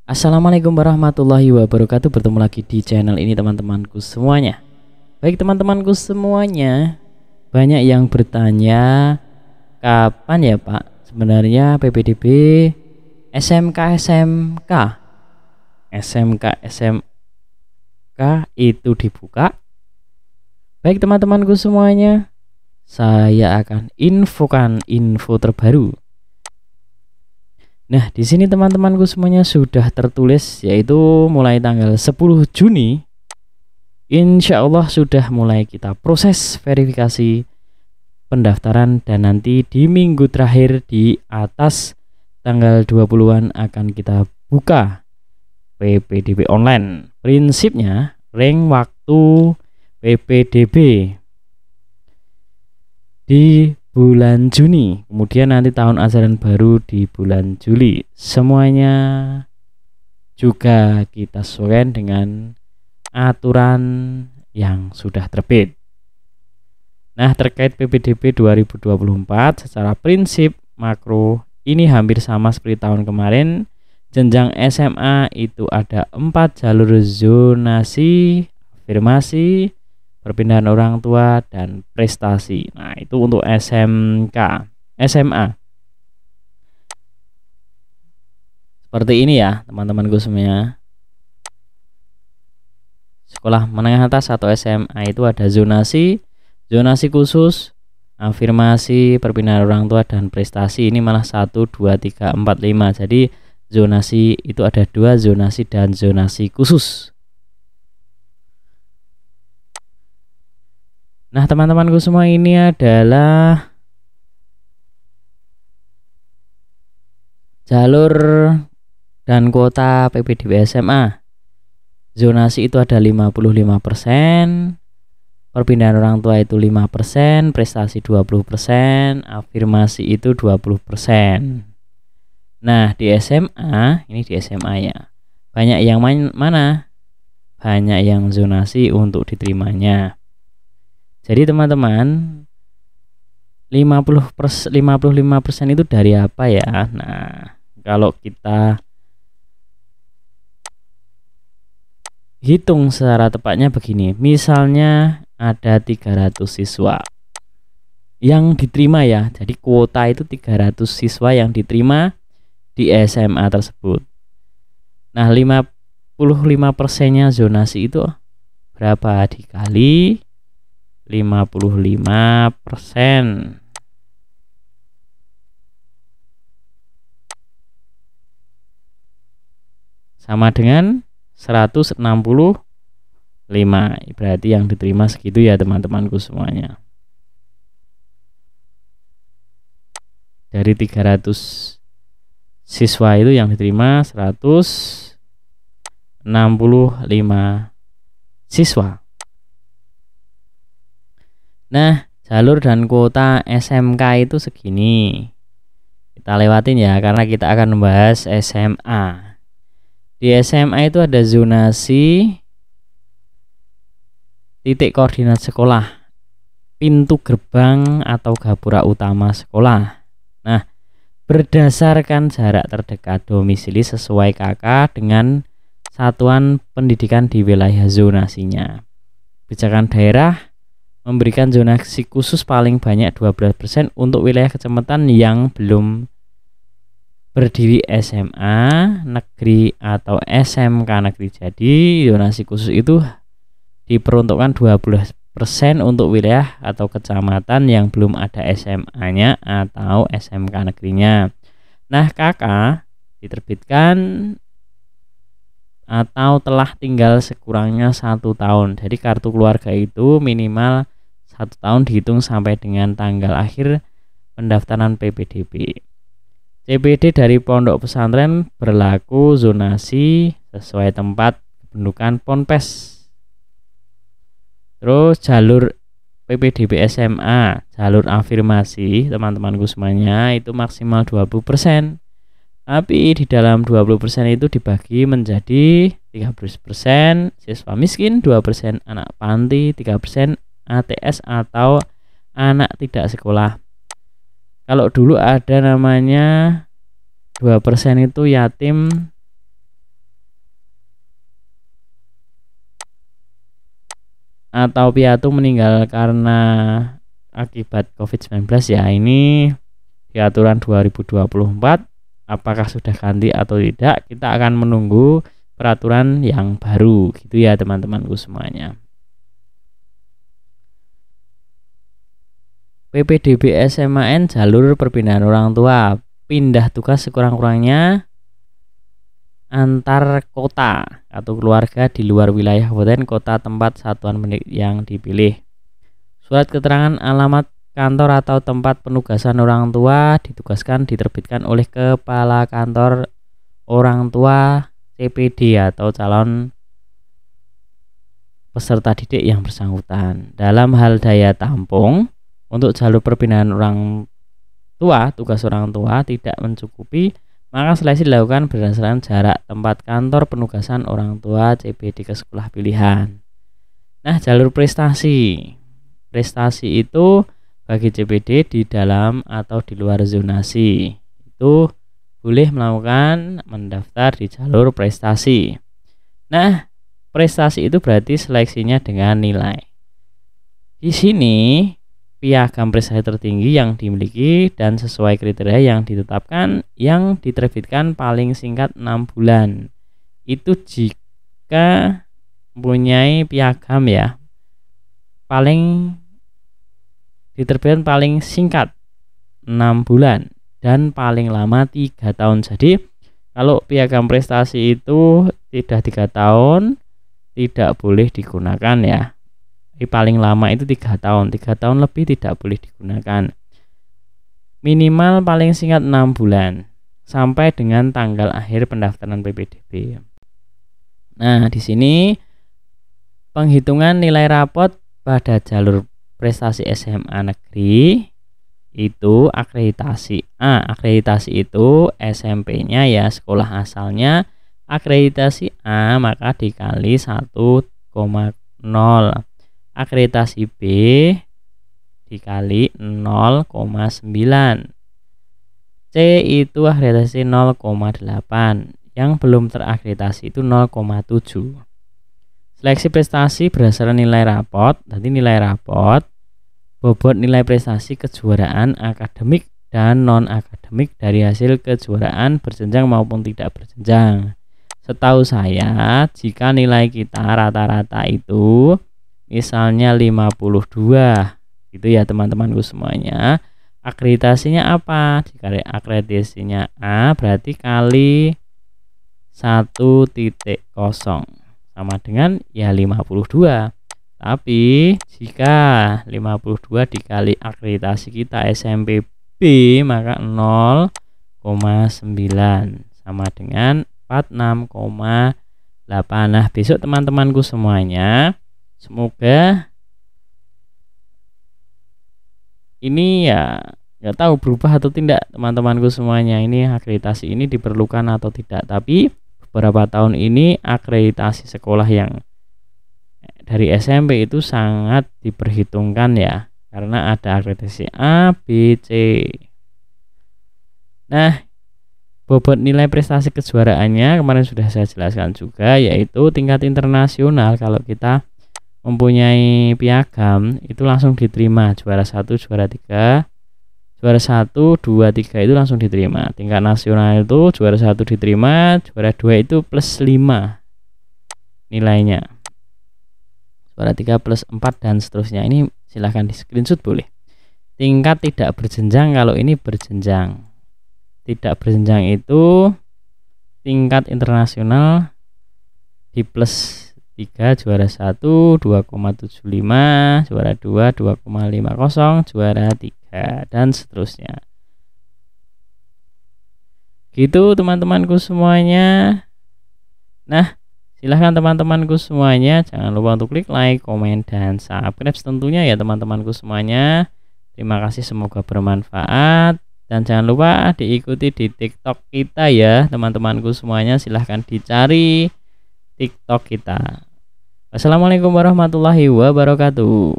Assalamualaikum warahmatullahi wabarakatuh. Bertemu lagi di channel ini teman-temanku semuanya. Baik teman-temanku semuanya, banyak yang bertanya kapan ya Pak sebenarnya PPDB SMK itu dibuka. Baik teman-temanku semuanya, saya akan infokan info terbaru. Nah, di sini teman-temanku semuanya sudah tertulis, yaitu mulai tanggal 10 Juni insya Allah sudah mulai kita proses verifikasi pendaftaran, dan nanti di minggu terakhir di atas tanggal 20-an akan kita buka PPDB online. Prinsipnya rank waktu PPDB di bulan Juni, kemudian nanti tahun ajaran baru di bulan Juli. Semuanya juga kita sesuaikan dengan aturan yang sudah terbit. Nah, terkait PPDB 2024 secara prinsip makro ini hampir sama seperti tahun kemarin. Jenjang SMA itu ada 4 jalur zonasi, afirmasi, perpindahan orang tua, dan prestasi. Nah, itu untuk SMA. Seperti ini ya teman-temanku semuanya. Sekolah menengah atas atau SMA itu ada zonasi khusus, afirmasi, perpindahan orang tua, dan prestasi. Ini malah 1, 2, 3, 4, 5. Jadi zonasi itu ada 2, zonasi dan zonasi khusus. Nah, teman-temanku semua, ini adalah jalur dan kuota PPDB SMA. Zonasi itu ada 55%, perpindahan orang tua itu 5%, prestasi 20%, afirmasi itu 20%. Nah, di SMA, ini di SMA ya, banyak yang mana? Banyak yang zonasi untuk diterimanya. Jadi teman-teman, 55% itu dari apa ya? Nah, kalau kita hitung secara tepatnya begini. Misalnya ada 300 siswa yang diterima ya. Jadi kuota itu 300 siswa yang diterima di SMA tersebut. Nah, 55%-nya zonasi itu berapa? Dikali 55%, sama dengan 165. Berarti yang diterima segitu ya teman-temanku semuanya. Dari 300 siswa itu yang diterima 165 siswa. Nah, jalur dan kuota SMK itu segini. Kita lewatin ya, karena kita akan membahas SMA. Di SMA itu ada zonasi, titik koordinat sekolah, pintu gerbang atau gapura utama sekolah. Nah, berdasarkan jarak terdekat domisili sesuai KK dengan satuan pendidikan di wilayah zonasinya. Kebijakan daerah memberikan zonasi khusus paling banyak 12% untuk wilayah kecamatan yang belum berdiri SMA negeri atau SMK negeri. Jadi zonasi khusus itu diperuntukkan 12% untuk wilayah atau kecamatan yang belum ada SMA-nya atau SMK negerinya. Nah, KK diterbitkan atau telah tinggal sekurangnya 1 tahun. Jadi kartu keluarga itu minimal 1 tahun dihitung sampai dengan tanggal akhir pendaftaran PPDB. CPD dari pondok pesantren berlaku zonasi sesuai tempat kependudukan Ponpes. Terus jalur PPDB SMA, jalur afirmasi teman-temanku semuanya itu maksimal 20%. Tapi di dalam 20% itu dibagi menjadi 30% siswa miskin, 2% anak panti, 3% ATS atau anak tidak sekolah. Kalau dulu ada namanya 2% itu yatim atau piatu meninggal karena akibat COVID-19 ya, ini di aturan 2024 apakah sudah ganti atau tidak, kita akan menunggu peraturan yang baru gitu ya teman-temanku semuanya. PPDB SMAN jalur perpindahan orang tua, pindah tugas sekurang-kurangnya antar kota atau keluarga di luar wilayah kabupaten kota tempat satuan pendidik yang dipilih. Surat keterangan alamat kantor atau tempat penugasan orang tua ditugaskan diterbitkan oleh kepala kantor orang tua CPD atau calon peserta didik yang bersangkutan. Dalam hal daya tampung untuk jalur perpindahan orang tua, tugas orang tua tidak mencukupi, maka seleksi dilakukan berdasarkan jarak tempat kantor penugasan orang tua CPD ke sekolah pilihan. Nah, jalur prestasi. Prestasi itu bagi CPD di dalam atau di luar zonasi. Itu boleh mendaftar di jalur prestasi. Nah, prestasi itu berarti seleksinya dengan nilai. Di sini piagam prestasi tertinggi yang dimiliki dan sesuai kriteria yang ditetapkan yang diterbitkan paling singkat 6 bulan. Itu jika mempunyai piagam ya, paling diterbitkan paling singkat 6 bulan dan paling lama 3 tahun. Jadi kalau piagam prestasi itu tidak 3 tahun tidak boleh digunakan ya. Paling lama itu 3 tahun, 3 tahun lebih tidak boleh digunakan. Minimal paling singkat 6 bulan sampai dengan tanggal akhir pendaftaran PPDB. Nah, di sini penghitungan nilai rapot pada jalur prestasi SMA negeri itu akreditasi A. Akreditasi itu SMP-nya ya, sekolah asalnya. Akreditasi A maka dikali 1,0. Akreditasi B dikali 0,9. C itu akreditasi 0,8. Yang belum terakreditasi itu 0,7. Seleksi prestasi berdasarkan nilai rapot. Nanti nilai rapot bobot nilai prestasi kejuaraan akademik dan non akademik dari hasil kejuaraan berjenjang maupun tidak berjenjang. Setahu saya jika nilai kita rata-rata itu misalnya 52 gitu ya teman-temanku semuanya, akreditasinya apa? Jika akreditasinya A berarti kali 1,0 sama dengan ya 52. Tapi jika 52 dikali akreditasi kita SMP B maka 0,9 sama dengan 46,8. Nah, besok teman-temanku semuanya, semoga ini ya nggak tahu berubah atau tidak teman-temanku semuanya, ini akreditasi ini diperlukan atau tidak. Tapi beberapa tahun ini akreditasi sekolah yang dari SMP itu sangat diperhitungkan ya, karena ada akreditasi A, B, C. Nah, bobot nilai prestasi kejuaraannya kemarin sudah saya jelaskan juga, yaitu tingkat internasional. Kalau kita mempunyai piagam itu langsung diterima, juara 1, juara 3, juara 1, 2, 3 itu langsung diterima. Tingkat nasional itu juara 1 diterima, juara 2 itu plus 5 nilainya, juara 3 plus 4 dan seterusnya. Ini silahkan di screenshot boleh. Tingkat tidak berjenjang, kalau ini berjenjang. Tidak berjenjang itu tingkat internasional di plus 3, juara 1 2,75, juara 2 2,50, juara 3 dan seterusnya. Gitu teman-temanku semuanya. Nah, silahkan teman-temanku semuanya, jangan lupa untuk klik like, komen, dan subscribe tentunya ya teman-temanku semuanya. Terima kasih, semoga bermanfaat. Dan jangan lupa diikuti di TikTok kita ya teman-temanku semuanya, silahkan dicari TikTok kita. Wassalamualaikum warahmatullahi wabarakatuh.